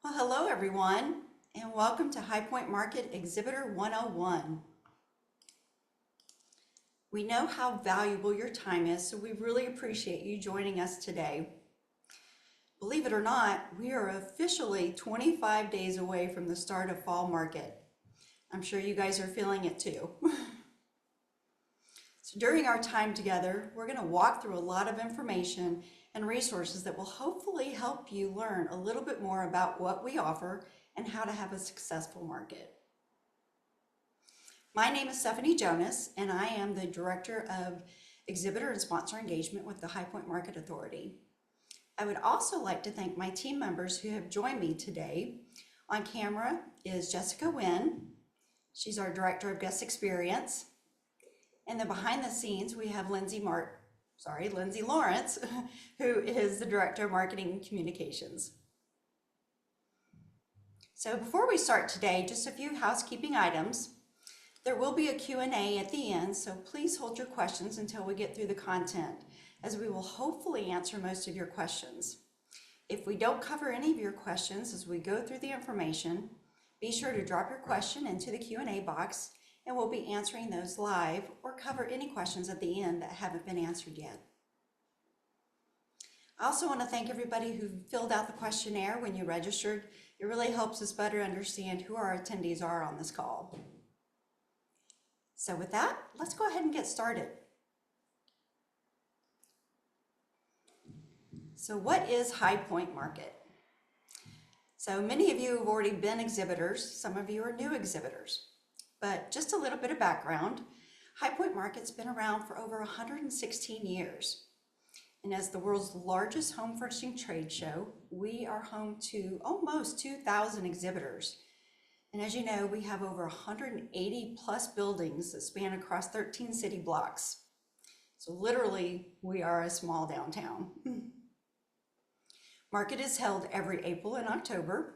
Well, hello everyone, and welcome to High Point Market Exhibitor 101. We know how valuable your time is, so we really appreciate you joining us today. Believe it or not, we are officially 25 days away from the start of fall market. I'm sure you guys are feeling it too. So during our time together, we're going to walk through a lot of information and resources that will hopefully help you learn a little bit more about what we offer and how to have a successful market. My name is Stephanie Jonas, and I am the Director of Exhibitor and Sponsor Engagement with the High Point Market Authority. I would also like to thank my team members who have joined me today. On camera is Jessica Wynn. She's our Director of Guest Experience. And then behind the scenes, we have Lindsay Lawrence, who is the Director of Marketing and Communications. So before we start today, just a few housekeeping items. There will be a Q&A at the end, so please hold your questions until we get through the content, as we will hopefully answer most of your questions. If we don't cover any of your questions as we go through the information, be sure to drop your question into the Q&A box, and we'll be answering those live or cover any questions at the end that haven't been answered yet. I also want to thank everybody who filled out the questionnaire when you registered. It really helps us better understand who our attendees are on this call. So with that, let's go ahead and get started. So what is High Point Market? So many of you have already been exhibitors. Some of you are new exhibitors. But just a little bit of background, High Point Market's been around for over 116 years. And as the world's largest home furnishing trade show, we are home to almost 2,000 exhibitors. And as you know, we have over 180 plus buildings that span across 13 city blocks. So literally, we are a small downtown. Market is held every April and October,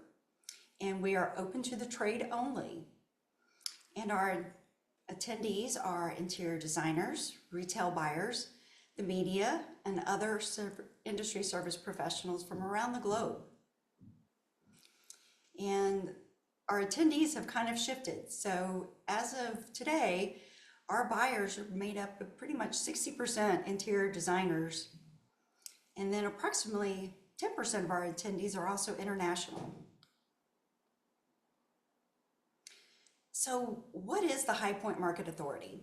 and we are open to the trade only. And our attendees are interior designers, retail buyers, the media, and other industry service professionals from around the globe. And our attendees have kind of shifted. So as of today, our buyers are made up of pretty much 60% interior designers. And then approximately 10% of our attendees are also international. So what is the High Point Market Authority?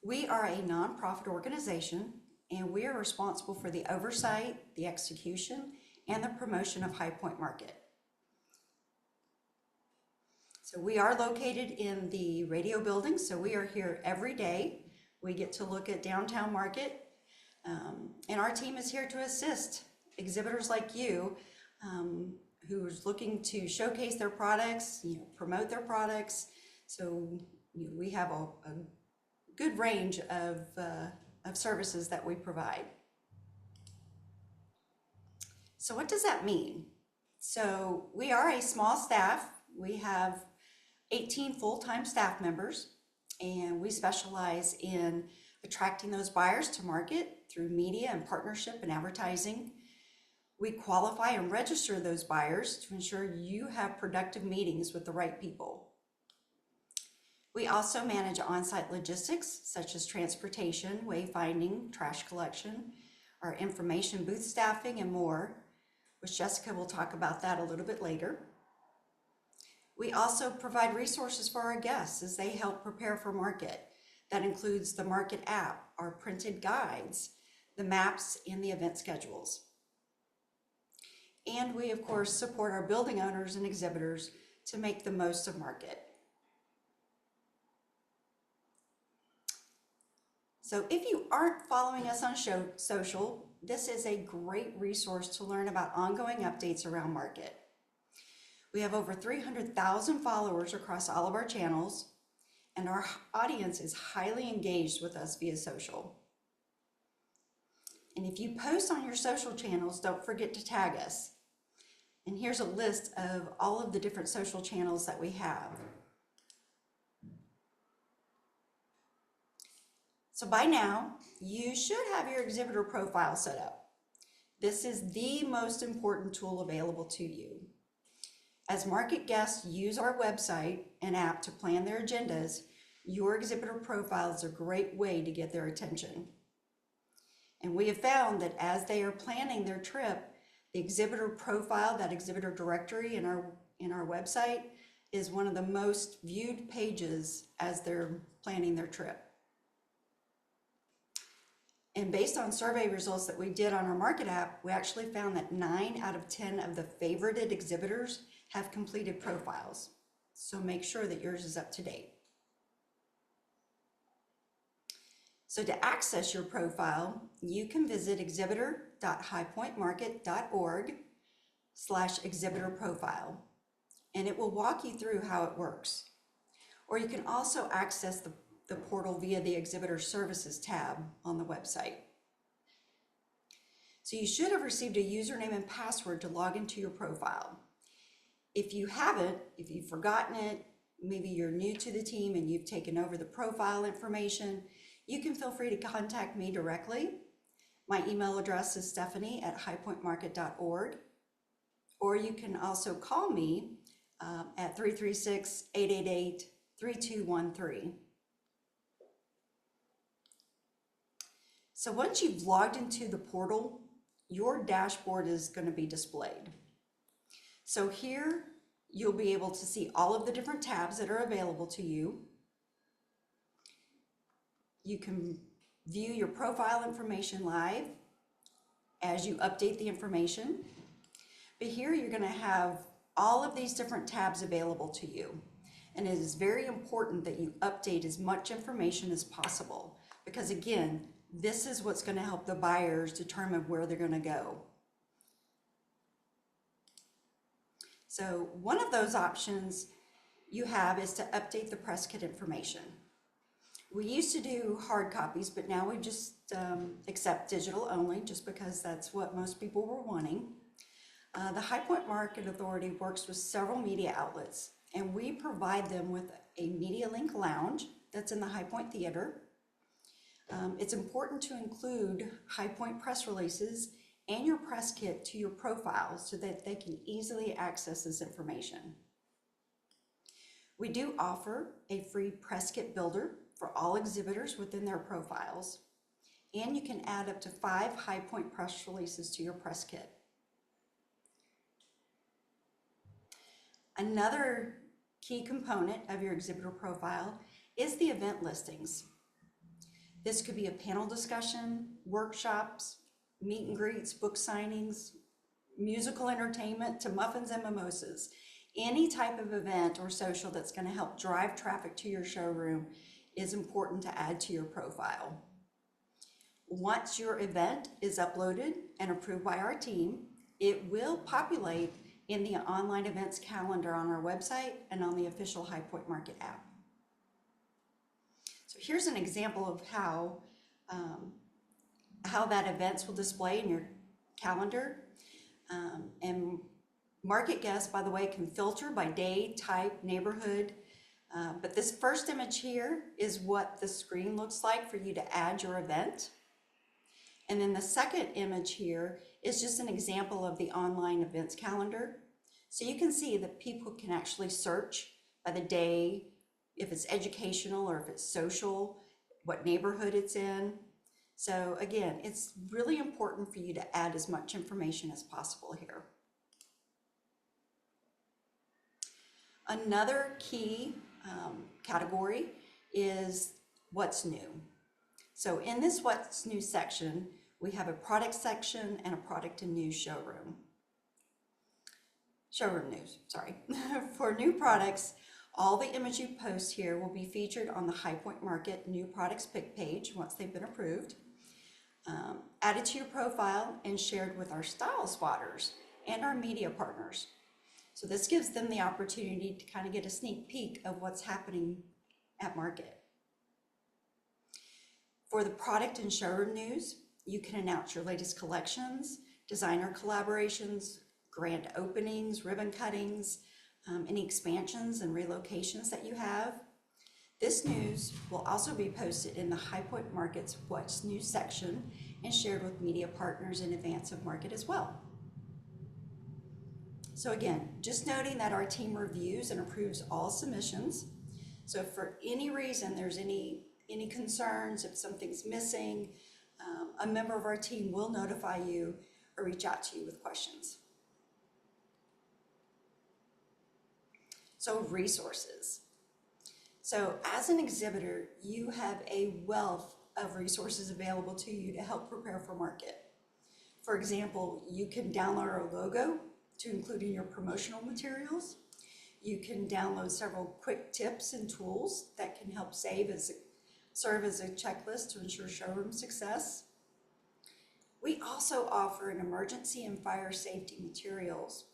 We are a nonprofit organization, and we are responsible for the oversight, the execution, and the promotion of High Point Market. So we are located in the radio building, so we are here every day. We get to look at downtown market, and our team is here to assist exhibitors like you who's looking to showcase their products, promote their products. So we have a good range of services that we provide. So what does that mean? So we are a small staff. We have 18 full-time staff members, and we specialize in attracting those buyers to market through media and partnership and advertising. We qualify and register those buyers to ensure you have productive meetings with the right people. We also manage on-site logistics such as transportation, wayfinding, trash collection, our information booth staffing, and more, which Jessica will talk about that a little bit later. We also provide resources for our guests as they help prepare for market. That includes the market app, our printed guides, the maps, and the event schedules. And we, of course, support our building owners and exhibitors to make the most of market. So if you aren't following us on social, this is a great resource to learn about ongoing updates around market. We have over 300,000 followers across all of our channels, and our audience is highly engaged with us via social. And if you post on your social channels, don't forget to tag us. And here's a list of all of the different social channels that we have. So by now, you should have your exhibitor profile set up. This is the most important tool available to you. As market guests use our website and app to plan their agendas, your exhibitor profile is a great way to get their attention. And we have found that as they are planning their trip, the exhibitor profile, that exhibitor directory in our website, is one of the most viewed pages as they're planning their trip. And based on survey results that we did on our market app, we actually found that 9 out of 10 of the favorited exhibitors have completed profiles. So make sure that yours is up to date. So to access your profile, you can visit exhibitor.highpointmarket.org/exhibitor profile, and it will walk you through how it works. Or you can also access the portal via the Exhibitor Services tab on the website. So you should have received a username and password to log into your profile. If you haven't, if you've forgotten it, maybe you're new to the team and you've taken over the profile information, you can feel free to contact me directly. My email address is stephanie@highpointmarket.org, or you can also call me at 336-888-3213. So once you've logged into the portal, your dashboard is going to be displayed. So here you'll be able to see all of the different tabs that are available to you. You can view your profile information live as you update the information. But here you're going to have all of these different tabs available to you. And it is very important that you update as much information as possible, because again, this is what's going to help the buyers determine where they're going to go. So one of those options you have is to update the press kit information. We used to do hard copies, but now we just accept digital only, just because that's what most people were wanting. The High Point Market Authority works with several media outlets, and we provide them with a Media Link lounge that's in the High Point Theater. It's important to include High Point press releases and your press kit to your profile so that they can easily access this information. We do offer a free press kit builder for all exhibitors within their profiles, and you can add up to 5 High Point press releases to your press kit. Another key component of your exhibitor profile is the event listings. This could be a panel discussion, workshops, meet and greets, book signings, musical entertainment, to muffins and mimosas. Any type of event or social that's going to help drive traffic to your showroom is important to add to your profile. Once your event is uploaded and approved by our team, it will populate in the online events calendar on our website and on the official High Point Market app. So here's an example of how that events will display in your calendar. And market guests, by the way, can filter by day, type, neighborhood. But this first image here is what the screen looks like for you to add your event. And then the second image here is just an example of the online events calendar. So you can see that people can actually search by the day, if it's educational or if it's social, what neighborhood it's in. So again, it's really important for you to add as much information as possible here. Another key category is what's new. So in this what's new section, we have a product section and a product and news showroom. Showroom news, sorry. For new products, all the images you post here will be featured on the High Point Market new products pick page once they've been approved, added to your profile and shared with our style spotters and our media partners. So this gives them the opportunity to kind of get a sneak peek of what's happening at market. For the product and showroom news, you can announce your latest collections, designer collaborations, grand openings, ribbon cuttings, any expansions and relocations that you have. This news will also be posted in the High Point Market's What's New section and shared with media partners in advance of market as well. So again, just noting that our team reviews and approves all submissions. So if for any reason there's any concerns, if something's missing, a member of our team will notify you or reach out to you with questions. So resources. So as an exhibitor, you have a wealth of resources available to you to help prepare for market. For example, you can download our logo to include in your promotional materials. You can download several quick tips and tools that can help serve as a checklist to ensure showroom success. We also offer an emergency and fire safety materials.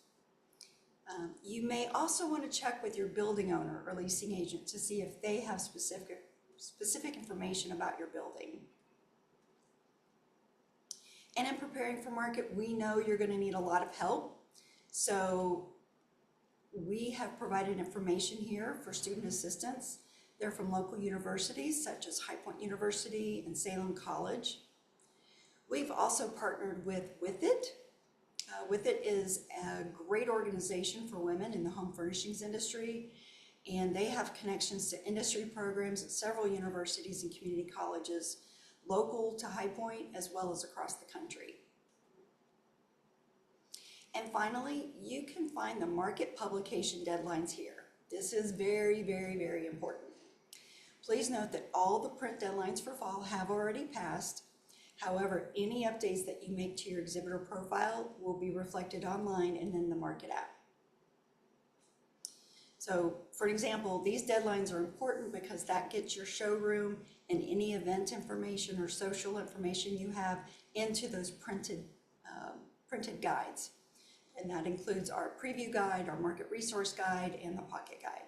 You may also want to check with your building owner or leasing agent to see if they have specific information about your building. And in preparing for market, we know you're going to need a lot of help. So we have provided information here for student assistance. They're from local universities such as High Point University and Salem College. We've also partnered with It. It is a great organization for women in the home furnishings industry, and they have connections to industry programs at several universities and community colleges local to High Point as well as across the country. And finally, you can find the market publication deadlines here. This is very, very, very important. Please note that all the print deadlines for fall have already passed. However, any updates that you make to your exhibitor profile will be reflected online and in the market app. So for example, these deadlines are important because that gets your showroom and any event information or social information you have into those printed guides. And that includes our preview guide, our market resource guide, and the pocket guide.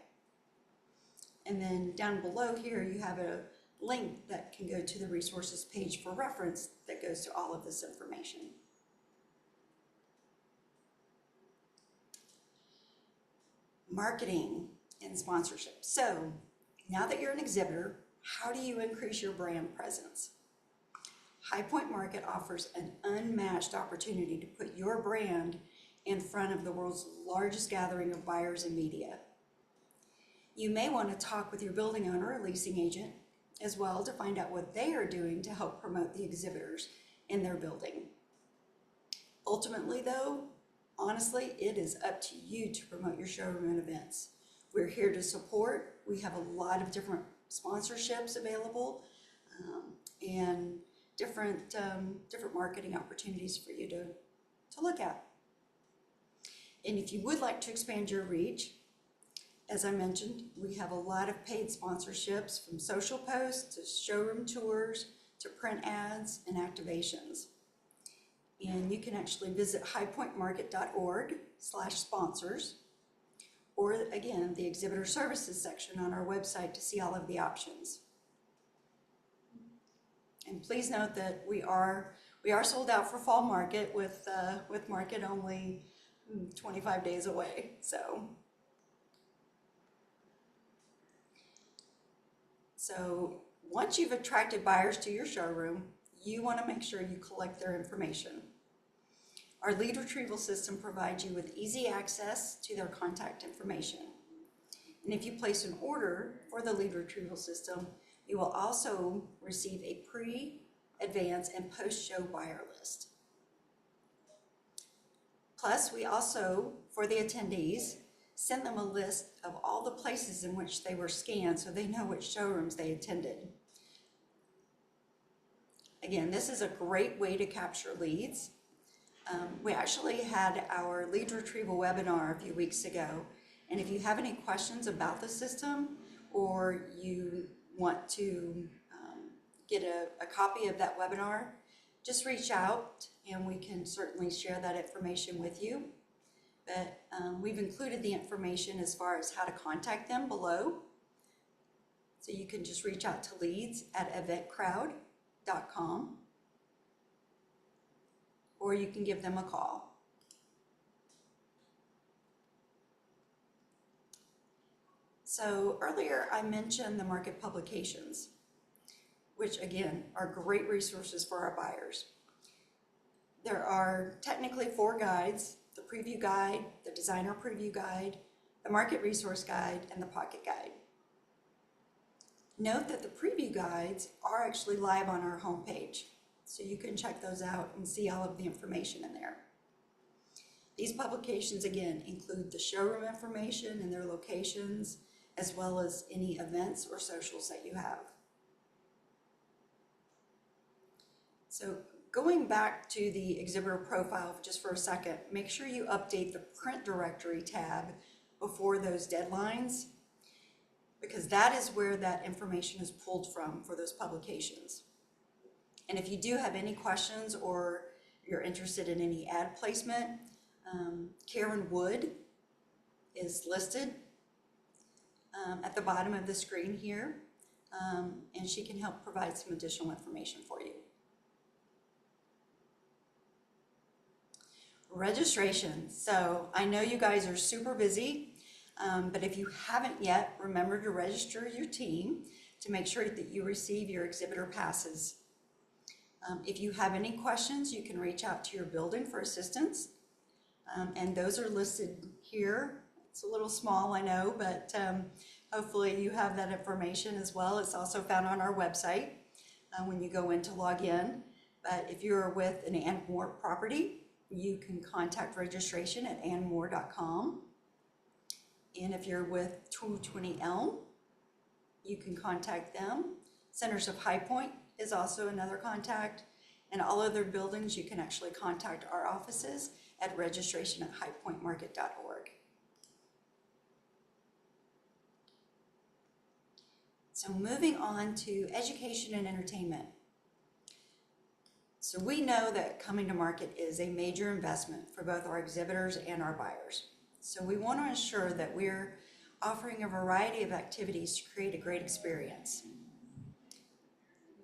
And then down below here, you have a link that can go to the resources page for reference that goes to all of this information. Marketing and sponsorship. So now that you're an exhibitor, how do you increase your brand presence? High Point Market offers an unmatched opportunity to put your brand in front of the world's largest gathering of buyers and media. You may want to talk with your building owner or leasing agent as well to find out what they are doing to help promote the exhibitors in their building. Ultimately though, honestly, it is up to you to promote your showroom and events. We're here to support. We have a lot of different sponsorships available and different marketing opportunities for you to look at. And if you would like to expand your reach, as I mentioned, we have a lot of paid sponsorships from social posts to showroom tours to print ads and activations. And you can actually visit highpointmarket.org/sponsors, or again, the exhibitor services section on our website to see all of the options. And please note that we are sold out for fall market with market only 25 days away. So once you've attracted buyers to your showroom, you want to make sure you collect their information. Our lead retrieval system provides you with easy access to their contact information. And if you place an order for the lead retrieval system, you will also receive a pre, advance, and post-show buyer list. Plus, we also, for the attendees, send them a list of all the places in which they were scanned so they know which showrooms they attended. Again, this is a great way to capture leads. We actually had our lead retrieval webinar a few weeks ago, and if you have any questions about the system or you want to get a copy of that webinar, just reach out and we can certainly share that information with you. But we've included the information as far as how to contact them below. So you can just reach out to leads@eventcrowd.com, or you can give them a call. So earlier I mentioned the market publications, which again are great resources for our buyers. There are technically 4 guides the preview guide, the designer preview guide, the market resource guide, and the pocket guide. Note that the preview guides are actually live on our homepage, so you can check those out and see all of the information in there. These publications, again, include the showroom information and their locations, as well as any events or socials that you have. So going back to the exhibitor profile just for a second, make sure you update the print directory tab before those deadlines, because that is where that information is pulled from for those publications. And if you do have any questions or you're interested in any ad placement, Karen Wood is listed at the bottom of the screen here, and she can help provide some additional information for you. Registration. So I know you guys are super busy, but if you haven't yet, remember to register your team to make sure that you receive your exhibitor passes. If you have any questions, you can reach out to your building for assistance, and those are listed here. It's a little small, I know, but hopefully you have that information as well. It's also found on our website when you go in to log in. But if you're with an Ann Moore property, you can contact registration at annmore.com. And if you're with 220 Elm, you can contact them. Centers of High Point is also another contact. And all other buildings, you can actually contact our offices at registration@highpointmarket.org. So moving on to education and entertainment. So we know that coming to market is a major investment for both our exhibitors and our buyers. So we want to ensure that we're offering a variety of activities to create a great experience.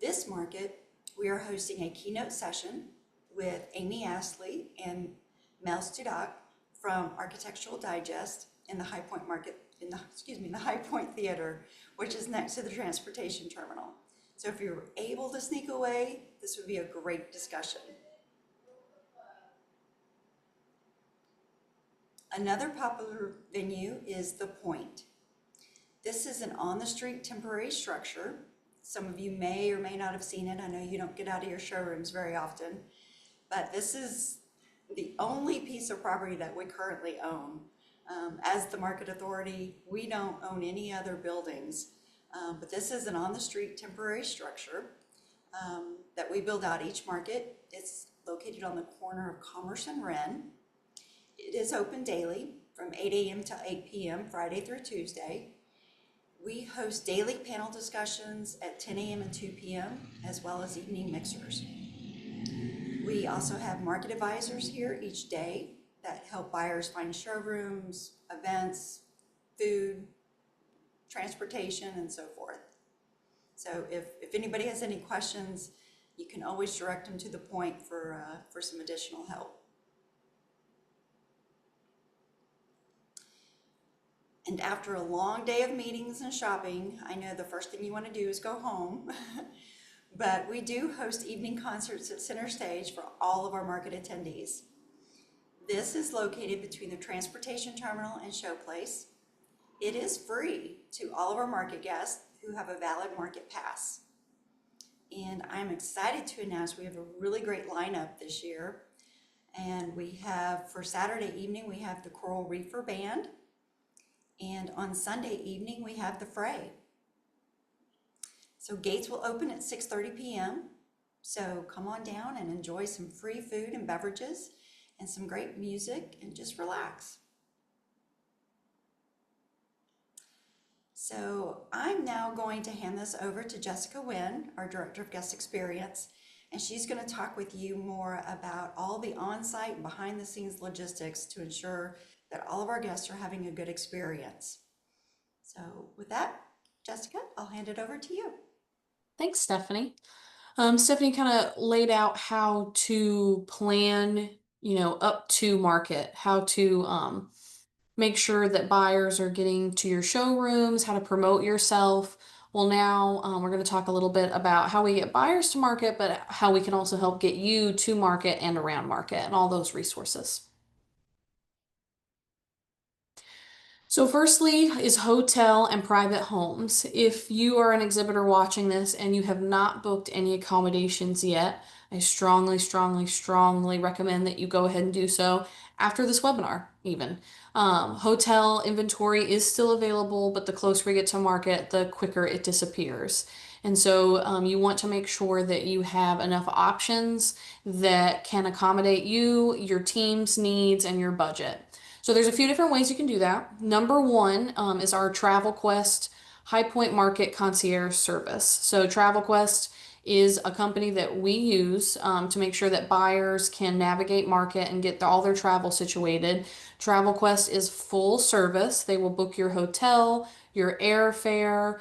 This market, we are hosting a keynote session with Amy Astley and Mel Studak from Architectural Digest in the High Point Market, the High Point Theater, which is next to the transportation terminal. So if you're able to sneak away, this would be a great discussion. Another popular venue is The Point. This is an on-the-street temporary structure. Some of you may or may not have seen it. I know you don't get out of your showrooms very often, but this is the only piece of property that we currently own. As the market authority, we don't own any other buildings, but this is an on-the-street temporary structure that we build out each market. It's located on the corner of Commerce and Wren. It is open daily from 8 a.m. to 8 p.m. Friday through Tuesday. We host daily panel discussions at 10 a.m. and 2 p.m. as well as evening mixers. We also have market advisors here each day that help buyers find showrooms, events, food, transportation, and so forth. So if anybody has any questions, you can always direct them to The Point for some additional help. And after a long day of meetings and shopping, I know the first thing you want to do is go home. But we do host evening concerts at Center Stage for all of our market attendees. This is located between the transportation terminal and Showplace. It is free to all of our market guests who have a valid market pass. And I'm excited to announce we have a really great lineup this year. And we have, for Saturday evening, we have the Coral Reefer Band. And on Sunday evening, we have the Fray. So gates will open at 6:30 p.m. So come on down and enjoy some free food and beverages and some great music and just relax. So I'm now going to hand this over to Jessica Wynn, our Director of Guest Experience, and she's going to talk with you more about all the on-site and behind-the-scenes logistics to ensure that all of our guests are having a good experience. So with that, Jessica, I'll hand it over to you. Thanks, Stephanie. Stephanie kind of laid out how to plan, up to market, how to make sure that buyers are getting to your showrooms, how to promote yourself. Well, now we're going to talk a little bit about how we get buyers to market, but how we can also help get you to market and around market and all those resources. So, firstly, is hotel and private homes. If you are an exhibitor watching this and you have not booked any accommodations yet, I strongly, strongly, strongly recommend that you go ahead and do so after this webinar, even. Hotel inventory is still available, but the closer we get to market, the quicker it disappears. And so, you want to make sure that you have enough options that can accommodate you, your team's needs, and your budget. So there's a few different ways you can do that. Number one is our Travel Quest High Point Market Concierge Service. So Travel Quest is a company that we use to make sure that buyers can navigate market and get all their travel situated. Travel Quest is full service. They will book your hotel, your airfare,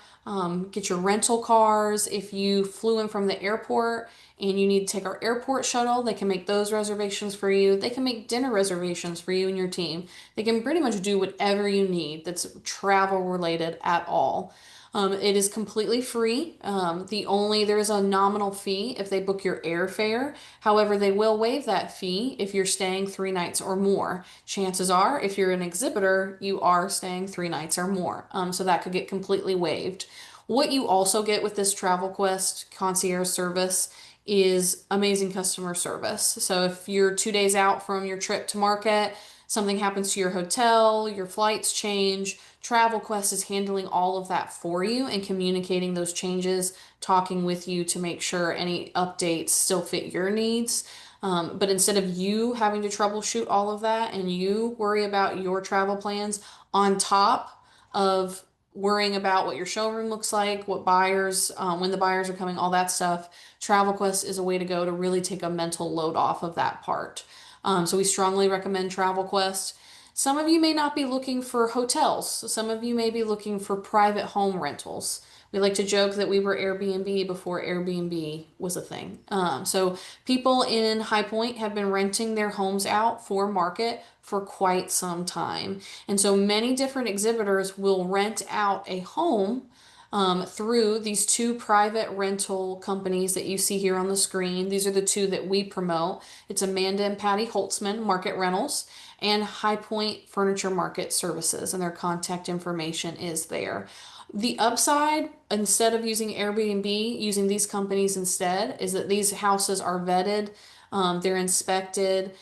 get your rental cars. If you flew in from the airport and you need to take our airport shuttle, they can make those reservations for you. They can make dinner reservations for you and your team. They can pretty much do whatever you need that's travel related at all. It is completely free. There is a nominal fee if they book your airfare. However, they will waive that fee if you're staying 3 nights or more. Chances are, if you're an exhibitor, you are staying 3 nights or more. So that could get completely waived. What you also get with this Travel Quest concierge service is amazing customer service. So if you're 2 days out from your trip to market, something happens to your hotel, your flights change, Travel Quest is handling all of that for you and communicating those changes, talking with you to make sure any updates still fit your needs. But instead of you having to troubleshoot all of that and you worry about your travel plans on top of worrying about what your showroom looks like, what buyers, when the buyers are coming, all that stuff, Travel Quest is a way to go to really take a mental load off of that part. So we strongly recommend Travel Quest. Some of you may not be looking for hotels. Some of you may be looking for private home rentals. We like to joke that we were Airbnb before Airbnb was a thing. So people in High Point have been renting their homes out for market for quite some time. And so many different exhibitors will rent out a home through these two private rental companies that you see here on the screen. These are the two that we promote. It's Amanda and Patty Holtzman Market Rentals and High Point Furniture Market Services, and their contact information is there. The upside, instead of using Airbnb, using these companies instead, is that these houses are vetted, they're inspected.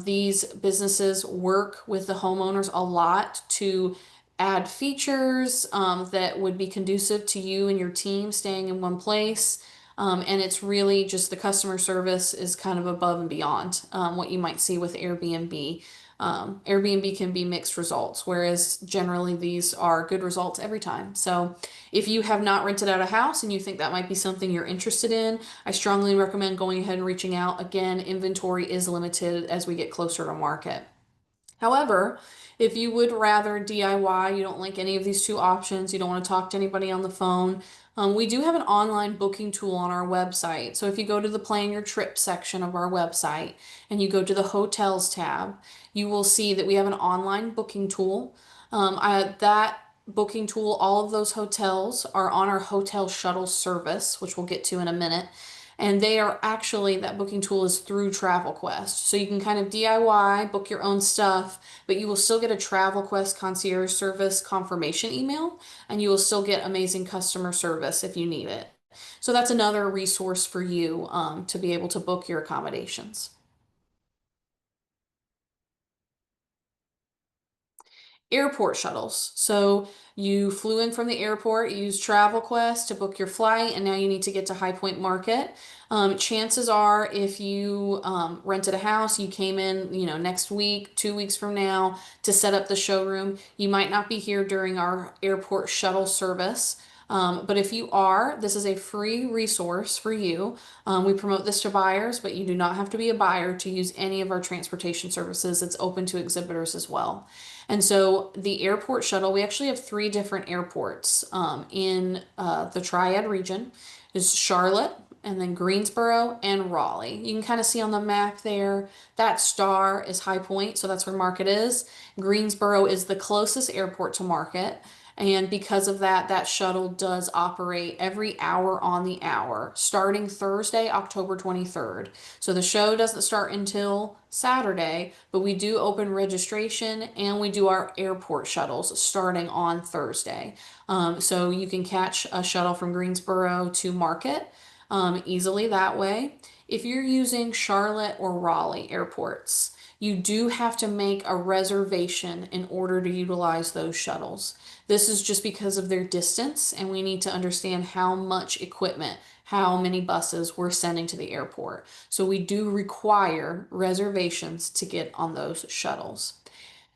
These businesses work with the homeowners a lot to add features that would be conducive to you and your team staying in one place. And it's really just the customer service is kind of above and beyond what you might see with Airbnb. Airbnb can be mixed results, whereas generally these are good results every time. So if you have not rented out a house and you think that might be something you're interested in, I strongly recommend going ahead and reaching out. Again, inventory is limited as we get closer to market. However, if you would rather DIY, you don't like any of these two options, you don't want to talk to anybody on the phone, we do have an online booking tool on our website. So if you go to the Plan Your Trip section of our website and you go to the Hotels tab, you will see that we have an online booking tool. That booking tool, all of those hotels are on our hotel shuttle service, which we'll get to in a minute. And they are actually, that booking tool is through Travel Quest. So you can kind of DIY, book your own stuff, but you will still get a Travel Quest concierge service confirmation email, and you will still get amazing customer service if you need it. So that's another resource for you to be able to book your accommodations. Airport shuttles. So you flew in from the airport, you used Travel Quest to book your flight, and now you need to get to High Point Market. Chances are, if you rented a house, you came in, next week, 2 weeks from now to set up the showroom, you might not be here during our airport shuttle service. But if you are, this is a free resource for you. We promote this to buyers, but you do not have to be a buyer to use any of our transportation services. It's open to exhibitors as well. And so the airport shuttle, we actually have three different airports in the Triad region. Is Charlotte, and then Greensboro and Raleigh. You can kind of see on the map there, that star is High Point, so that's where Market is. Greensboro is the closest airport to Market. And because of that, that shuttle does operate every hour on the hour, starting Thursday, October 23rd. So the show doesn't start until Saturday, but we do open registration and we do our airport shuttles starting on Thursday. So you can catch a shuttle from Greensboro to Market easily that way. If you're using Charlotte or Raleigh airports, you do have to make a reservation in order to utilize those shuttles. This is just because of their distance, and we need to understand how much equipment, how many buses we're sending to the airport. So we do require reservations to get on those shuttles.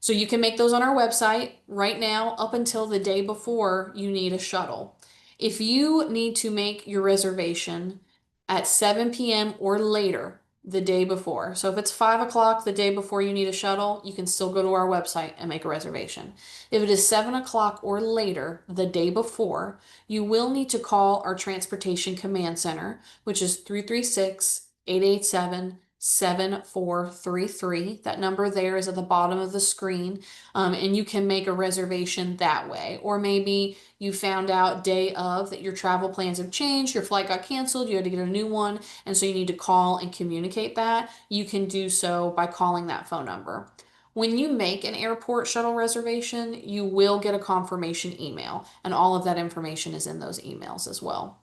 So you can make those on our website right now up until the day before you need a shuttle. If you need to make your reservation at 7 p.m. or later the day before, so if it's 5 o'clock the day before you need a shuttle, you can still go to our website and make a reservation. If it is 7 o'clock or later the day before, you will need to call our Transportation Command Center, which is 336-887-7433. That number there is at the bottom of the screen, and you can make a reservation that way. Or maybe you found out day of that your travel plans have changed, your flight got canceled, you had to get a new one, and so you need to call and communicate that. You can do so by calling that phone number. When you make an airport shuttle reservation, you will get a confirmation email, and all of that information is in those emails as well.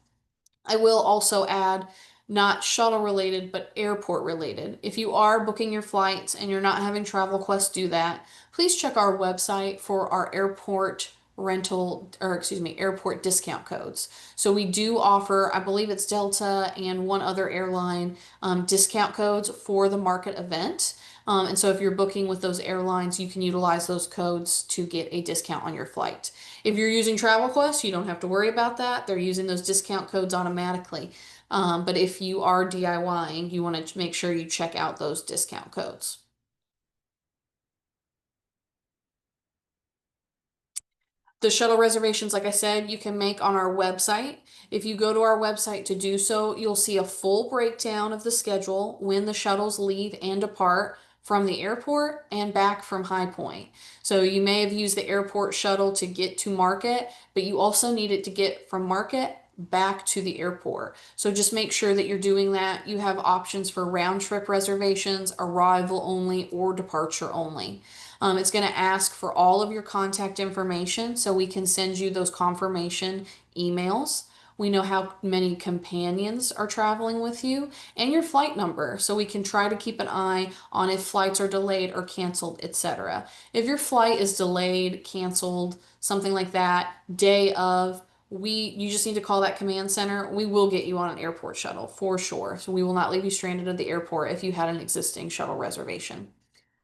I will also add, not shuttle related, but airport related. If you are booking your flights and you're not having Travel Quest do that, please check our website for our airport rental, or excuse me, airport discount codes. So we do offer, I believe it's Delta and one other airline, discount codes for the market event. And so if you're booking with those airlines, you can utilize those codes to get a discount on your flight. If you're using Travel Quest, you don't have to worry about that. They're using those discount codes automatically. But if you are DIYing, you want to make sure you check out those discount codes. The shuttle reservations, like I said, you can make on our website. If you go to our website to do so, you'll see a full breakdown of the schedule when the shuttles leave and depart from the airport and back from High Point. So you may have used the airport shuttle to get to Market, but you also need it to get from Market back to the airport. So just make sure that you're doing that. You have options for round trip reservations, arrival only, or departure only. It's going to ask for all of your contact information so we can send you those confirmation emails. We know how many companions are traveling with you and your flight number so we can try to keep an eye on if flights are delayed or canceled, etc. If your flight is delayed, canceled, something like that, day of, you just need to call that command center. We will get you on an airport shuttle for sure. So we will not leave you stranded at the airport if you had an existing shuttle reservation.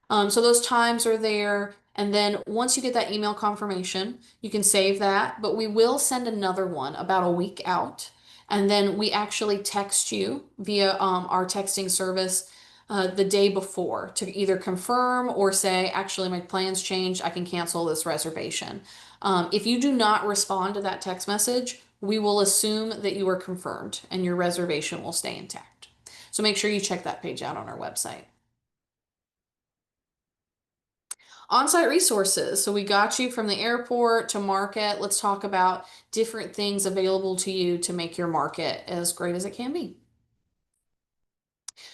So those times are there. And then once you get that email confirmation, you can save that, but we will send another one about a week out. And then we actually text you via our texting service the day before to either confirm or say, actually, my plans changed. I can cancel this reservation. If you do not respond to that text message, we will assume that you are confirmed and your reservation will stay intact. So make sure you check that page out on our website. On-site resources. So we got you from the airport to Market. Let's talk about different things available to you to make your Market as great as it can be.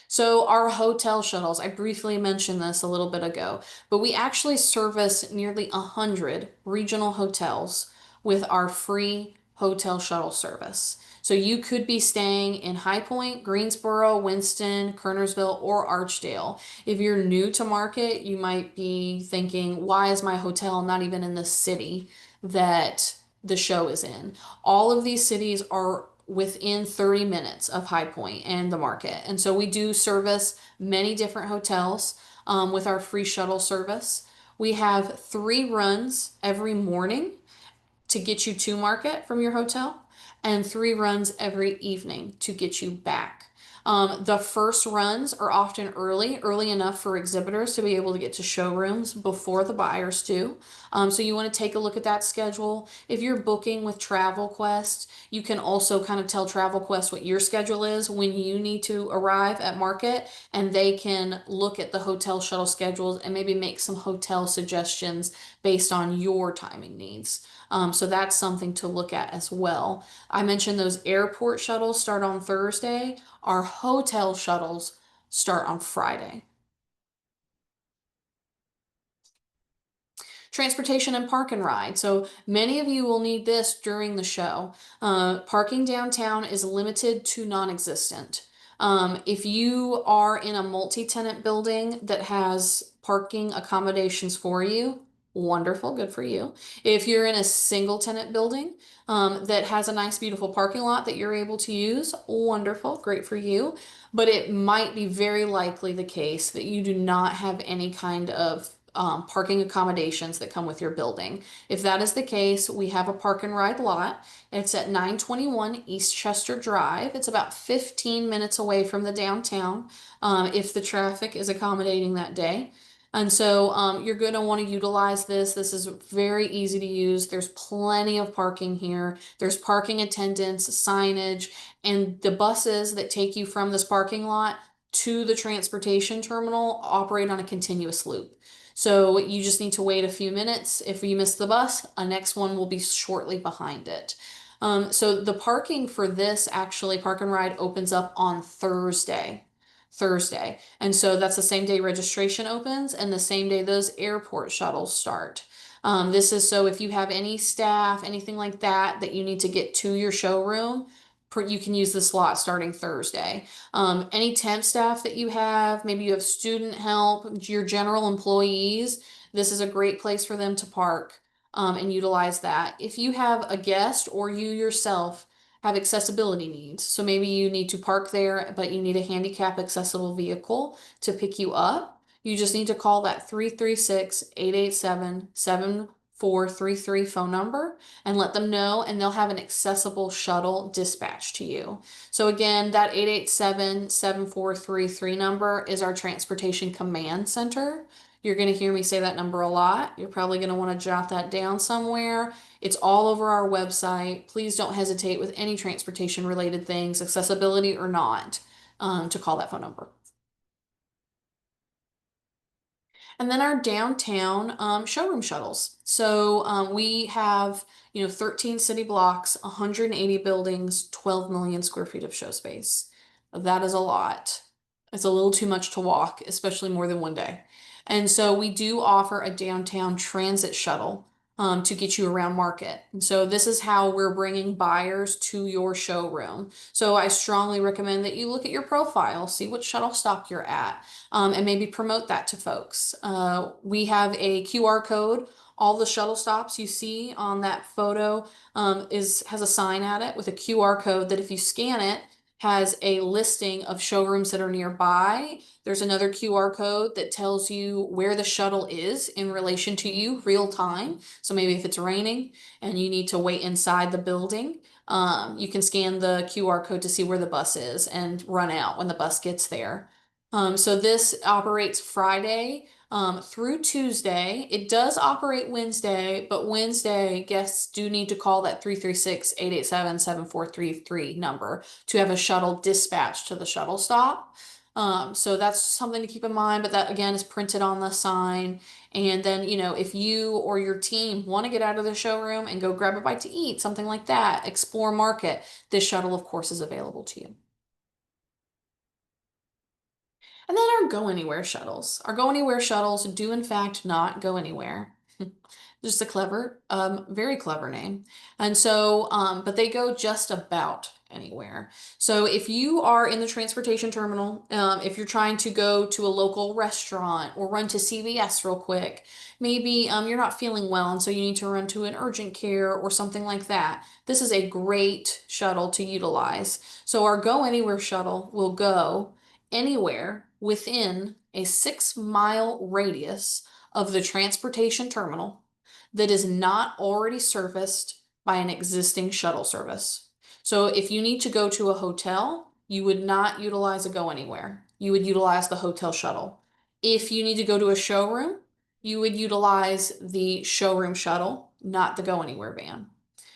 So our hotel shuttles, I briefly mentioned this a little bit ago, but we actually service nearly 100 regional hotels with our free hotel shuttle service. So you could be staying in High Point, Greensboro, Winston, Kernersville, or Archdale. If you're new to Market, you might be thinking, why is my hotel not even in the city that the show is in? All of these cities are within 30 minutes of High Point and the Market. And so we do service many different hotels with our free shuttle service. We have 3 runs every morning to get you to Market from your hotel, and 3 runs every evening to get you back. The first runs are often early enough for exhibitors to be able to get to showrooms before the buyers do. So you want to take a look at that schedule. If you're booking with Travel Quest, you can also kind of tell Travel Quest what your schedule is when you need to arrive at Market, and they can look at the hotel shuttle schedules and maybe make some hotel suggestions based on your timing needs. So that's something to look at as well. I mentioned those airport shuttles start on Thursday. Our hotel shuttles start on Friday. Transportation and park and ride. So many of you will need this during the show. Parking downtown is limited to non-existent. If you are in a multi-tenant building that has parking accommodations for you, wonderful, good for you. If you're in a single tenant building that has a nice, beautiful parking lot that you're able to use, wonderful, great for you. But it might be very likely the case that you do not have any kind of parking accommodations that come with your building. If that is the case, we have a park and ride lot. It's at 921 East Chester Drive. It's about 15 minutes away from the downtown if the traffic is accommodating that day. And so you're going to want to utilize this. This is very easy to use. There's plenty of parking here. There's parking attendants, signage, and the buses that take you from this parking lot to the transportation terminal operate on a continuous loop. So you just need to wait a few minutes. If you miss the bus, a next one will be shortly behind it. So the parking for this actually, Park and Ride opens up on Thursday. Thursday. And so that's the same day registration opens and the same day those airport shuttles start. This is so if you have any staff, anything like that, that you need to get to your showroom, you can use the slot starting Thursday. Any temp staff that you have, maybe you have student help, your general employees, this is a great place for them to park and utilize that. If you have a guest or you yourself have accessibility needs, so maybe you need to park there, but you need a handicap accessible vehicle to pick you up, you just need to call that 336-887-7433 phone number and let them know, and they'll have an accessible shuttle dispatched to you. So again, that 887-7433 number is our transportation command center. You're going to hear me say that number a lot. You're probably going to want to jot that down somewhere. It's all over our website. Please don't hesitate with any transportation related things, accessibility or not, to call that phone number. And then our downtown showroom shuttles. So we have, 13 city blocks, 180 buildings, 12 million square feet of show space. That is a lot. It's a little too much to walk, especially more than one day. And so we do offer a downtown transit shuttle to get you around market. And so this is how we're bringing buyers to your showroom. So I strongly recommend that you look at your profile, see what shuttle stop you're at, and maybe promote that to folks. We have a QR code. All the shuttle stops you see on that photo has a sign at it with a QR code that if you scan it, has a listing of showrooms that are nearby. There's another QR code that tells you where the shuttle is in relation to you real time. So maybe if it's raining and you need to wait inside the building, you can scan the QR code to see where the bus is and run out when the bus gets there. So this operates Friday through Tuesday. It does operate Wednesday, but Wednesday guests do need to call that 336-887-7433 number to have a shuttle dispatched to the shuttle stop. So that's something to keep in mind, but that again is printed on the sign. And then, if you or your team want to get out of the showroom and go grab a bite to eat, something like that, explore market, this shuttle, of course, is available to you. And then our go anywhere shuttles. Our go anywhere shuttles do in fact not go anywhere. Just a clever, very clever name. And so, but they go just about anywhere. So if you are in the transportation terminal, if you're trying to go to a local restaurant or run to CVS real quick, maybe you're not feeling well and so you need to run to an urgent care or something like that. This is a great shuttle to utilize. So our Go Anywhere shuttle will go anywhere within a 6-mile radius of the transportation terminal that is not already serviced by an existing shuttle service. So if you need to go to a hotel, you would not utilize a Go Anywhere. You would utilize the hotel shuttle. If you need to go to a showroom, you would utilize the showroom shuttle, not the Go Anywhere van.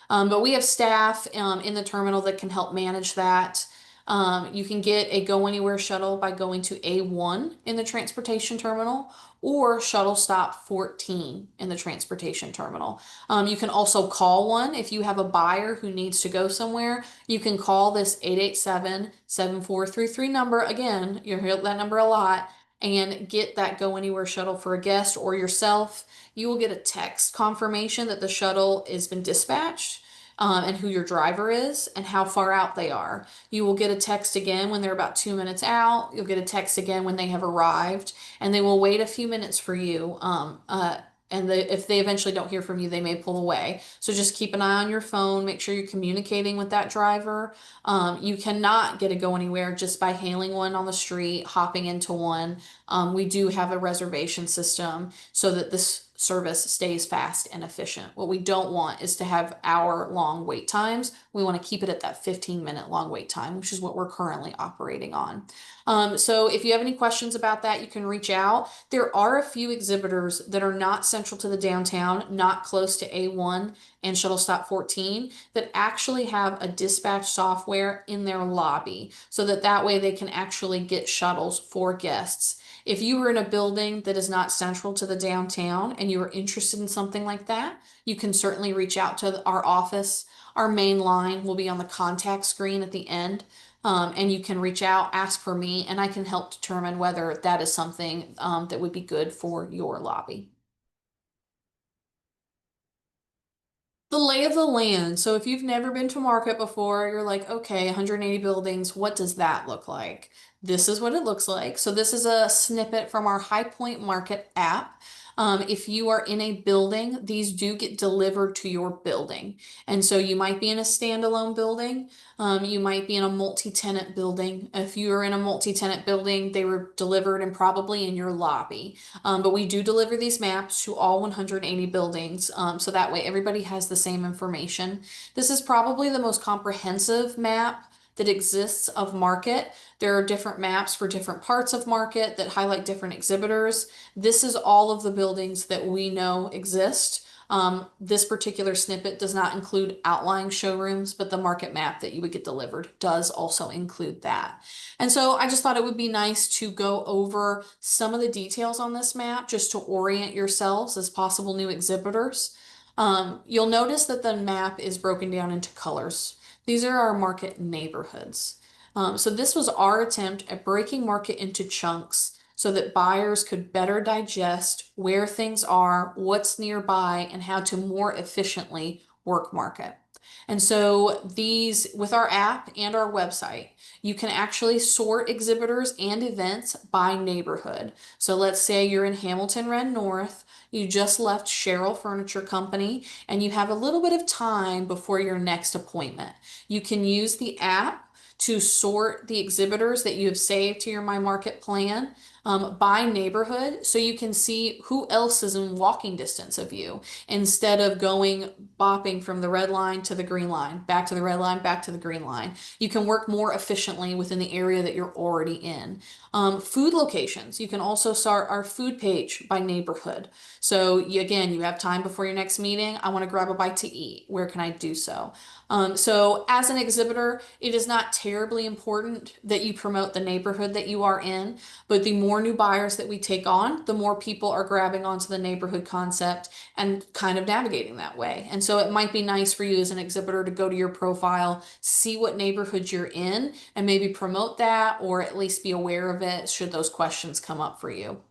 But we have staff in the terminal that can help manage that. You can get a Go Anywhere shuttle by going to A1 in the transportation terminal or shuttle stop 14 in the transportation terminal. You can also call one if you have a buyer who needs to go somewhere. You can call this 887-7433 number. Again, you'll hear that number a lot, and get that Go Anywhere shuttle for a guest or yourself. You will get a text confirmation that the shuttle has been dispatched. And who your driver is and how far out they are. You will get a text again when they're about 2 minutes out. You'll get a text again when they have arrived, and they will wait a few minutes for you. If they eventually don't hear from you, they may pull away. So just keep an eye on your phone. Make sure you're communicating with that driver. You cannot get a Go Anywhere just by hailing one on the street, hopping into one. We do have a reservation system so that this service stays fast and efficient. What we don't want is to have hour-long wait times. We want to keep it at that 15-minute long wait time, which is what we're currently operating on. So if you have any questions about that, you can reach out. There are a few exhibitors that are not central to the downtown, not close to A1 and Shuttle Stop 14, that actually have a dispatch software in their lobby so that way they can actually get shuttles for guests. If you were in a building that is not central to the downtown and you are interested in something like that, you can certainly reach out to our office. Our main line will be on the contact screen at the end. And you can reach out, ask for me, and I can help determine whether that is something that would be good for your lobby. The lay of the land. So if you've never been to market before, you're like, okay, 180 buildings, what does that look like? This is what it looks like. So this is a snippet from our High Point Market app. If you are in a building, these do get delivered to your building. And so you might be in a standalone building. You might be in a multi-tenant building. If you are in a multi-tenant building, they were delivered and probably in your lobby. But we do deliver these maps to all 180 buildings, so that way everybody has the same information. This is probably the most comprehensive map that exists of market. There are different maps for different parts of market that highlight different exhibitors. This is all of the buildings that we know exist. This particular snippet does not include outlying showrooms, but the market map that you would get delivered does also include that. And so I just thought it would be nice to go over some of the details on this map just to orient yourselves as possible new exhibitors. You'll notice that the map is broken down into colors. These are our market neighborhoods. So this was our attempt at breaking market into chunks so that buyers could better digest where things are, what's nearby, and how to more efficiently work market. And so these, with our app and our website, you can actually sort exhibitors and events by neighborhood. So let's say you're in Hamilton Ren North, you just left Sherrill Furniture Company, and you have a little bit of time before your next appointment. You can use the app to sort the exhibitors that you have saved to your My Market plan by neighborhood so you can see who else is in walking distance of you instead of going bopping from the red line to the green line, back to the red line, back to the green line. You can work more efficiently within the area that you're already in. Food locations. You can also start our food page by neighborhood. So again, you have time before your next meeting. I want to grab a bite to eat. Where can I do so? So as an exhibitor, it is not terribly important that you promote the neighborhood that you are in, but the more new buyers that we take on, the more people are grabbing onto the neighborhood concept and kind of navigating that way. And so it might be nice for you as an exhibitor to go to your profile, see what neighborhood you're in, and maybe promote that or at least be aware of it should those questions come up for you.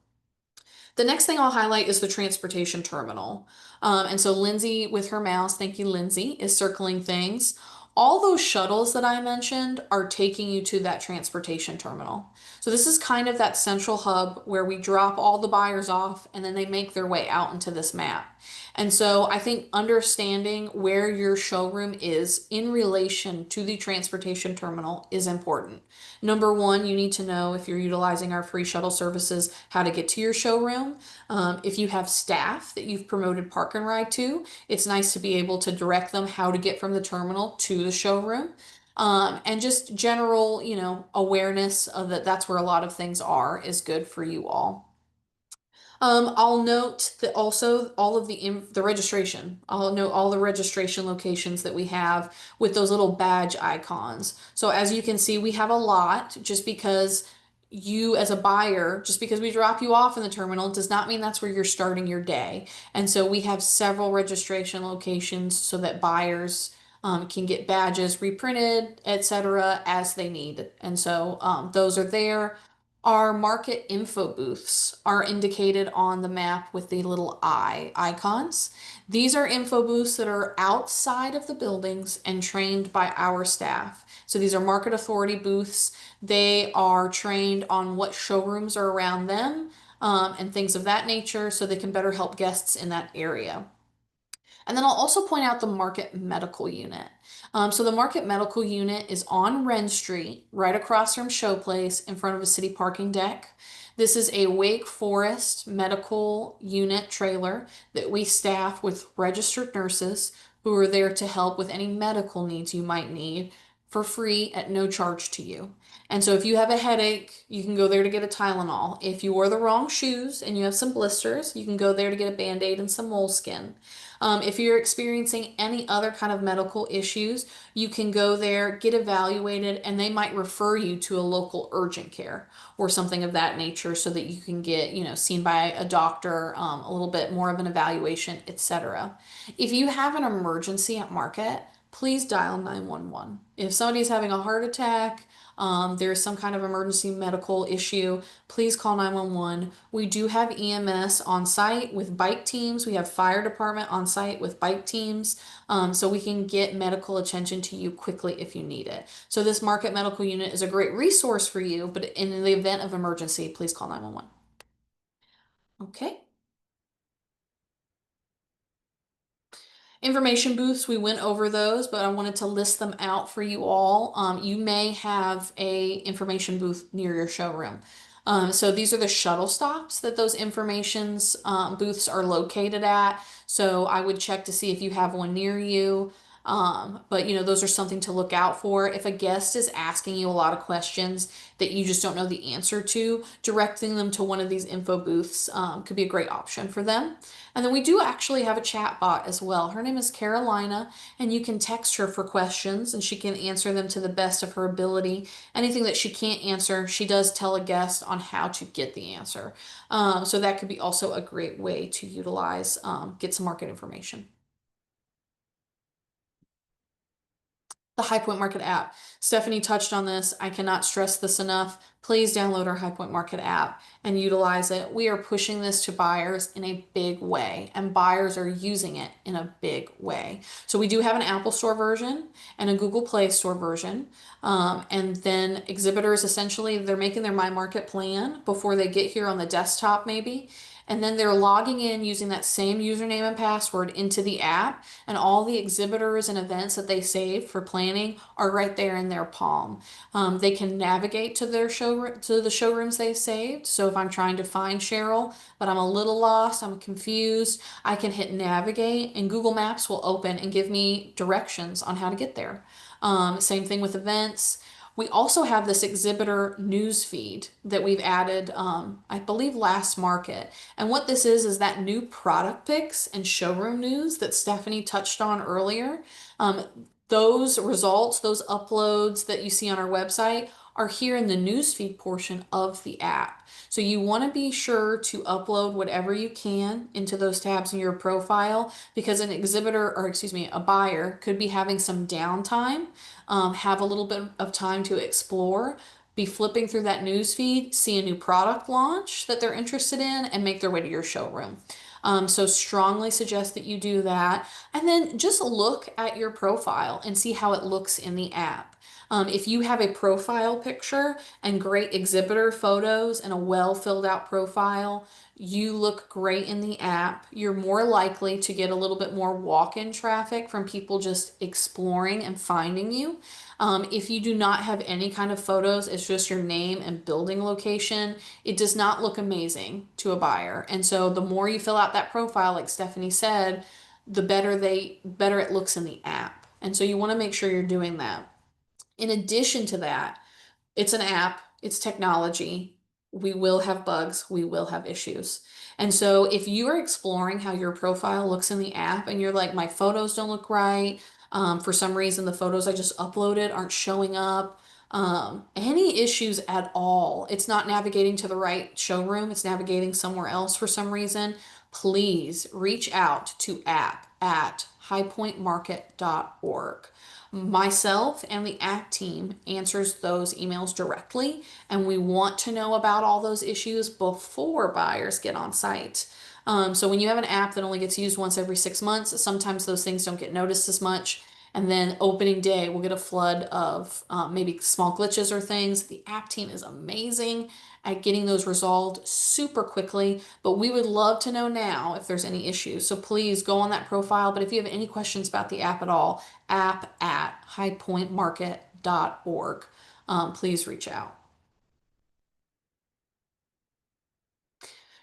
The next thing I'll highlight is the transportation terminal. And so Lindsay with her mouse, thank you, Lindsay, is circling things. All those shuttles that I mentioned are taking you to that transportation terminal. So this is kind of that central hub where we drop all the buyers off and then they make their way out into this map. And so I think understanding where your showroom is in relation to the transportation terminal is important. Number one, you need to know if you're utilizing our free shuttle services, how to get to your showroom. If you have staff that you've promoted park and ride to, it's nice to be able to direct them how to get from the terminal to the showroom. And just general, awareness of that's where a lot of things are is good for you all. I'll note that also all of the registration. I'll note all the registration locations that we have with those little badge icons. So as you can see, we have a lot just because you as a buyer, just because we drop you off in the terminal does not mean that's where you're starting your day. And so we have several registration locations so that buyers can get badges reprinted, etc., as they need. And so those are there. Our market info booths are indicated on the map with the little eye icons. These are info booths that are outside of the buildings and trained by our staff. So these are market authority booths. They are trained on what showrooms are around them and things of that nature so they can better help guests in that area. And then I'll also point out the Market Medical Unit. So the Market Medical Unit is on Wren Street, right across from Showplace, in front of a city parking deck. This is a Wake Forest medical unit trailer that we staff with registered nurses who are there to help with any medical needs you might need for free at no charge to you. And so if you have a headache, you can go there to get a Tylenol. If you wore the wrong shoes and you have some blisters, you can go there to get a Band-Aid and some moleskin. If you're experiencing any other kind of medical issues, you can go there, get evaluated, and they might refer you to a local urgent care or something of that nature so that you can get, seen by a doctor, a little bit more of an evaluation, etc. If you have an emergency at market, please dial 911. If somebody's having a heart attack, there's some kind of emergency medical issue, please call 911. We do have EMS on site with bike teams. We have fire department on site with bike teams, so we can get medical attention to you quickly if you need it. So this market medical unit is a great resource for you, but in the event of emergency, please call 911. Okay. Information booths, we went over those, but I wanted to list them out for you all. You may have a information booth near your showroom. So these are the shuttle stops that those informations booths are located at. So I would check to see if you have one near you. But those are something to look out for. If a guest is asking you a lot of questions that you just don't know the answer to, directing them to one of these info booths could be a great option for them. And then we do actually have a chat bot as well. Her name is Carolina, and you can text her for questions and she can answer them to the best of her ability. Anything that she can't answer, she does tell a guest on how to get the answer. So that could be also a great way to utilize, get some market information. The High Point Market app. Stephanie touched on this. I cannot stress this enough. Please download our High Point Market app and utilize it. We are pushing this to buyers in a big way, and buyers are using it in a big way. So we do have an Apple Store version and a Google Play Store version. And then exhibitors essentially, they're making their My Market plan before they get here on the desktop, maybe. And then they're logging in using that same username and password into the app, and all the exhibitors and events that they saved for planning are right there in their palm. They can navigate to their to the showrooms they saved. So if I'm trying to find Cheryl, but I'm a little lost, I'm confused, I can hit navigate, and Google Maps will open and give me directions on how to get there. Same thing with events. We also have this exhibitor news feed that we've added, I believe, last market. And what this is that new product picks and showroom news that Stephanie touched on earlier. Um, those results, those uploads that you see on our website are here in the newsfeed portion of the app. So you want to be sure to upload whatever you can into those tabs in your profile, because an exhibitor, or excuse me, a buyer could be having some downtime, have a little bit of time to explore, be flipping through that news feed, see a new product launch that they're interested in, and make their way to your showroom. So strongly suggest that you do that. And then just look at your profile and see how it looks in the app. If you have a profile picture and great exhibitor photos and a well filled out profile, you look great in the app. You're more likely to get a little bit more walk-in traffic from people just exploring and finding you. If you do not have any kind of photos, it's just your name and building location, it does not look amazing to a buyer. And so the more you fill out that profile, like Stephanie said, the better it looks in the app. And so you want to make sure you're doing that. In addition to that, it's an app, it's technology. we will have bugs, we will have issues. And so if you are exploring how your profile looks in the app and you're like, my photos don't look right, for some reason the photos I just uploaded aren't showing up, any issues at all, it's not navigating to the right showroom, it's navigating somewhere else for some reason, please reach out to app@highpointmarket.org. Myself and the app team answers those emails directly, and we want to know about all those issues before buyers get on site. So when you have an app that only gets used once every 6 months, sometimes those things don't get noticed as much. And then opening day, we'll get a flood of maybe small glitches or things. The app team is amazing at getting those resolved super quickly, but we would love to know now if there's any issues. So please go on that profile. But if you have any questions about the app at all, app@highpointmarket.org. Please reach out.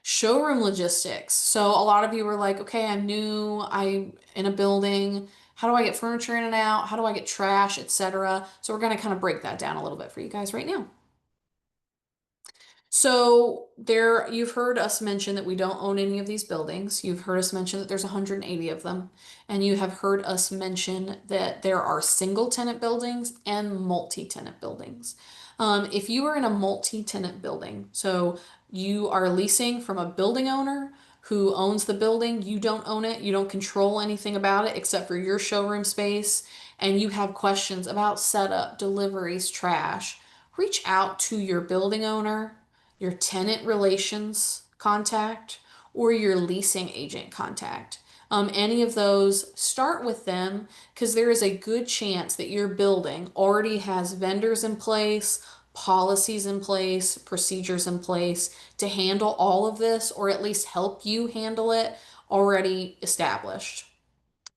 Showroom logistics. So a lot of you were like, okay, I'm new, I'm in a building. How do I get furniture in and out? How do I get trash, etc.? So we're going to kind of break that down a little bit for you guys right now. So there, you've heard us mention that we don't own any of these buildings. You've heard us mention that there's 180 of them, and you have heard us mention that there are single tenant buildings and multi-tenant buildings. If you are in a multi-tenant building, so you are leasing from a building owner who owns the building, you don't own it, you don't control anything about it except for your showroom space, and you have questions about setup, deliveries, trash, reach out to your building owner, your tenant relations contact, or your leasing agent contact. Any of those, start with them because there is a good chance that your building already has vendors in place, policies in place, procedures in place to handle all of this, or at least help you handle it already established.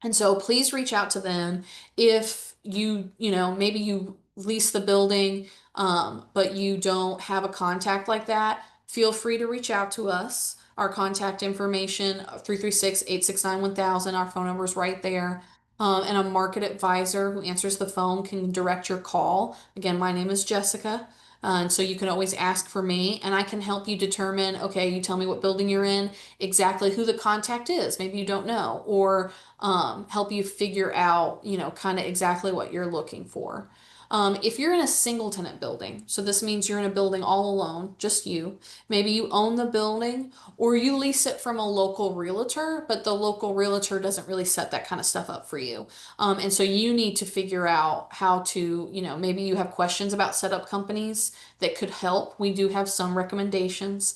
And so please reach out to them if maybe you lease the building, but you don't have a contact like that. Feel free to reach out to us. Our contact information, 336-869-1000. Our phone number is right there. And a market advisor who answers the phone can direct your call. Again, my name is Jessica. And so you can always ask for me, and I can help you determine, okay, you tell me what building you're in, exactly who the contact is. Maybe you don't know, or help you figure out, kind of exactly what you're looking for. If you're in a single tenant building, so this means you're in a building all alone, just you, maybe you own the building or you lease it from a local realtor, but the local realtor doesn't really set that kind of stuff up for you. And so you need to figure out how to, maybe you have questions about setup companies that could help. We do have some recommendations.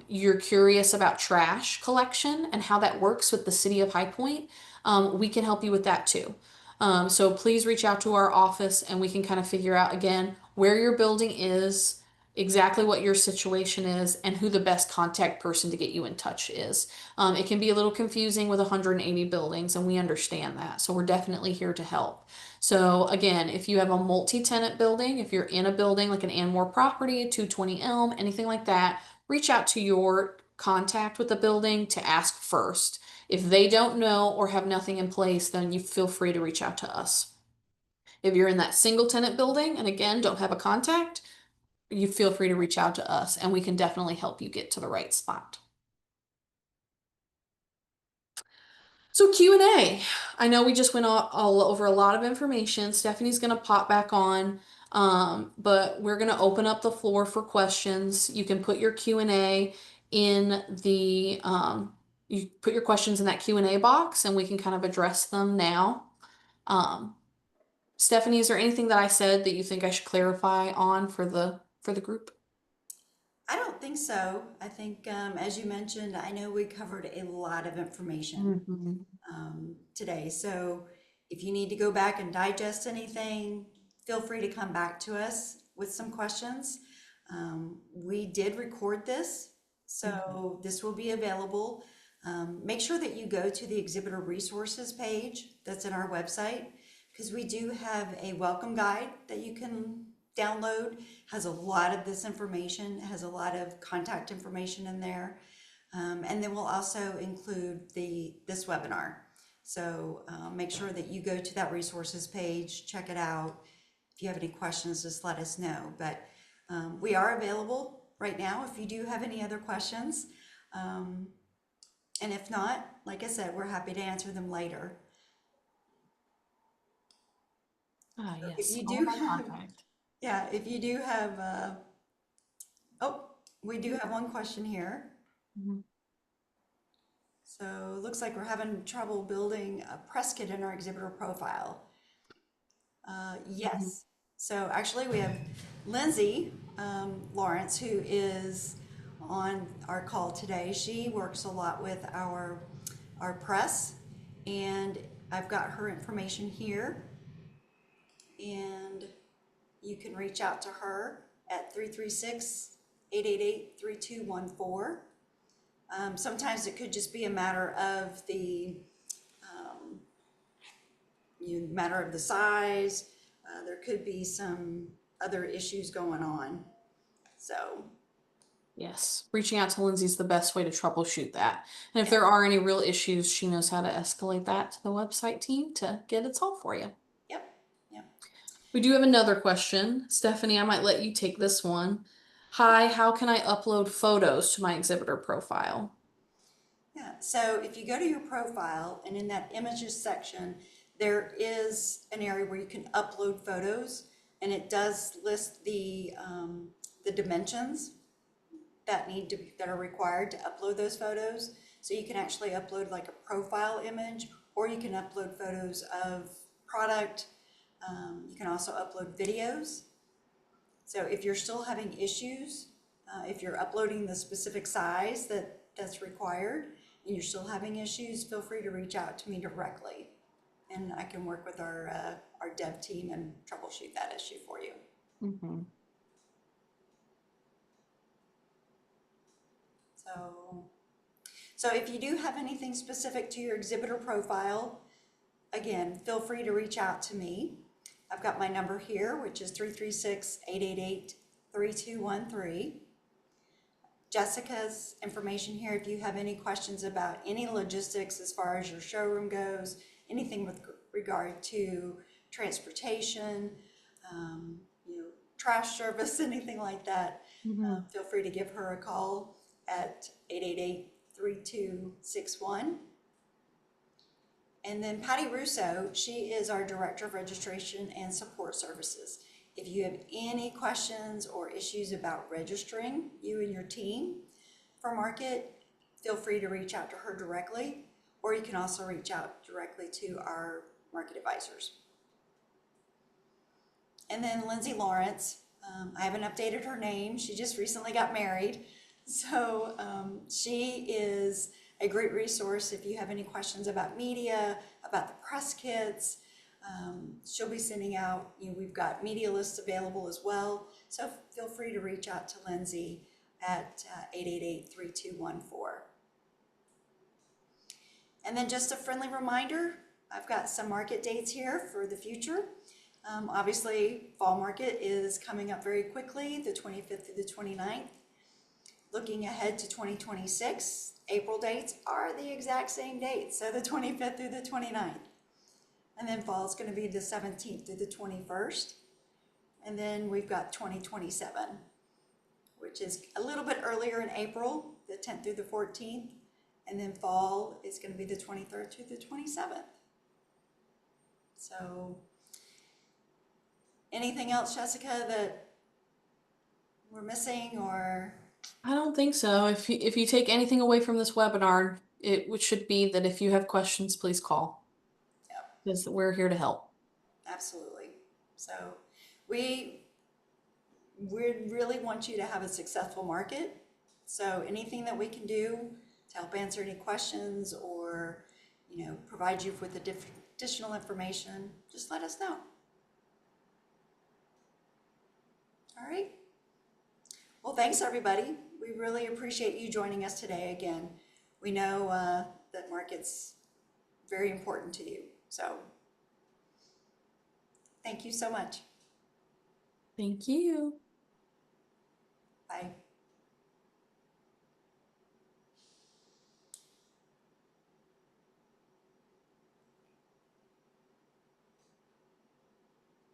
You're curious about trash collection and how that works with the city of High Point, we can help you with that too. So please reach out to our office and we can kind of figure out again where your building is, exactly what your situation is, and who the best contact person to get you in touch is. It can be a little confusing with 180 buildings, and we understand that. So we're definitely here to help. So again, if you have a multi-tenant building, if you're in a building like an Anmore property, a 220 Elm, anything like that, reach out to your contact with the building to ask first. If they don't know or have nothing in place, then you feel free to reach out to us. If you're in that single tenant building and again don't have a contact, you feel free to reach out to us and we can definitely help you get to the right spot. So Q&A. I know we just went all over a lot of information. Stephanie's going to pop back on, but we're going to open up the floor for questions. You can put your Q&A in the, you put your questions in that Q&A box and we can kind of address them now. Stephanie, is there anything that I said that you think I should clarify on for the group? I don't think so. I think, as you mentioned, I know we covered a lot of information Mhm. today. So if you need to go back and digest anything, feel free to come back to us with some questions. We did record this, so this will be available. Make sure that you go to the exhibitor resources page that's in our website because we do have a welcome guide that you can download. Has a lot of this information, has a lot of contact information in there. And then we'll also include this webinar. So make sure that you go to that resources page, check it out. If you have any questions, just let us know. But we are available right now if you do have any other questions. Um, and if not, like I said, we're happy to answer them later. Ah, So if yes, you all do my have, contact. yeah, if you do have, oh, we do have one question here. Mhm. So it looks like we're having trouble building a press kit in our exhibitor profile. Mhm. Yes. So actually, we have Lindsay Lawrence, who is on our call today. She works a lot with our press, and I've got her information here. And you can reach out to her at 336-888-3214. Sometimes it could just be a matter of um, matter of the size. There could be some other issues going on. So, Yes, reaching out to Lindsay's the best way to troubleshoot that. And if yeah, there are any real issues, she knows how to escalate that to the website team to get it solved for you. yep, yep. We do have another question. Stephanie, I might let you take this one. Hi, how can I upload photos to my exhibitor profile? Yeah, so if you go to your profile and in that images section, there is an area where you can upload photos, and it does list the dimensions that are required to upload those photos. So you can actually upload like a profile image, or you can upload photos of product. You can also upload videos. So if you're still having issues, if you're uploading the specific size that's required and you're still having issues, feel free to reach out to me directly, and I can work with our dev team and troubleshoot that issue for you. Mhm. So, so if you do have anything specific to your exhibitor profile, again, feel free to reach out to me. I've got my number here, which is 336-888-3213. Jessica's information here if you have any questions about any logistics as far as your showroom goes, anything with regard to transportation, um, trash service, anything like that. Mhm. Feel free to give her a call at 888-3261. And then Patty Russo, she is our Director of Registration and Support Services. If you have any questions or issues about registering you and your team for market, feel free to reach out to her directly, or you can also reach out directly to our market advisors. And then Lindsay Lawrence, I haven't updated her name. She just recently got married. So she is a great resource if you have any questions about media, about the press kits. She'll be sending out, we've got media lists available as well. So feel free to reach out to Lindsay at 888-3214. And then just a friendly reminder, I've got some market dates here for the future. Obviously, fall market is coming up very quickly, the 25th through the 29th. Looking ahead to 2026, April dates are the exact same dates, so the 25th through the 29th. And then fall is going to be the 17th through the 21st. And then we've got 2027, which is a little bit earlier in April, the 10th through the 14th. And then fall is going to be the 23rd through the 27th. So anything else, Jessica, that we're missing or? I don't think so. If you take anything away from this webinar, should be that if you have questions, please call Yeah, because we're here to help. absolutely. So we we really want you to have a successful market. So anything that we can do to help answer any questions or, provide you with additional information, just let us know. All right. Well, thanks everybody. We really appreciate you joining us today again. We know that market's very important to you. So thank you so much. Thank you.